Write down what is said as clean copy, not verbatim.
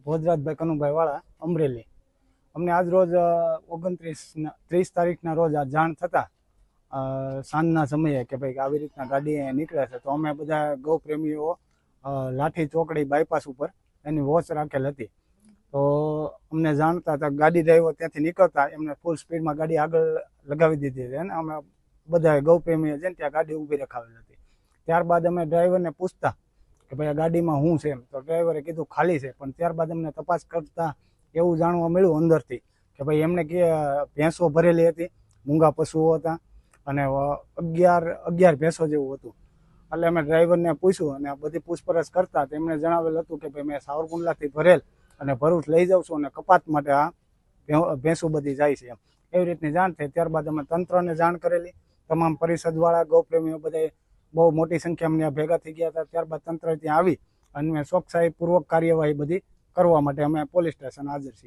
ભોજરાજભાઈ કનુભાઈ વાળા, અમરેલી. અમને આજ રોજ 30 તારીખના રોજ આ જાણ થતાં સાંજના સમયે કે ભાઈ આવી રીતના ગાડી નીકળે છે, તો અમે બધા ગૌપ્રેમીઓ લાઠી ચોકડી બાયપાસ ઉપર એની વોચ રાખેલ હતી. તો અમને જાણતા હતા ગાડી ડ્રાઈવર ત્યાંથી નીકળતા એમને ફૂલ સ્પીડમાં ગાડી આગળ લગાવી દીધી હતી અને અમે બધા ગૌપ્રેમીઓ છે ને ત્યાં ગાડી ઊભી રખાવેલ હતી. ત્યારબાદ અમે ડ્રાઈવરને પૂછતા કે ભાઈ આ ગાડીમાં શું છે એમ, તો ડ્રાઈવરે કીધું ખાલી છે. પણ ત્યારબાદ અમને તપાસ કરતા એવું જાણવા મળ્યું અંદરથી કે ભાઈ એમને કે ભેંસો ભરેલી હતી, મૂંગા પશુઓ હતા અને 11 ભેંસો જેવું હતું. એટલે અમે ડ્રાઈવરને પૂછ્યું અને બધી પૂછપરછ કરતા તેમણે જણાવેલ હતું કે ભાઈ મેં સાવરકુંડલાથી ભરેલ અને ભરૂચ લઈ જાઉં છું અને કપાત માટે આ ભેંસો બધી જાય છે એમ, એવી રીતની જાણ થઈ. ત્યારબાદ અમે તંત્રને જાણ કરેલી. તમામ પરિષદવાળા ગૌપ્રેમીઓ બધા બહુ મોટી સંખ્યામાં ભેગા થઈ ગયા હતા. ત્યારબાદ તંત્ર ત્યાં આવી અને ચોકસાઈપૂર્વક કાર્યવાહી બધી કરવા માટે અમે પોલીસ સ્ટેશન હાજર છીએ.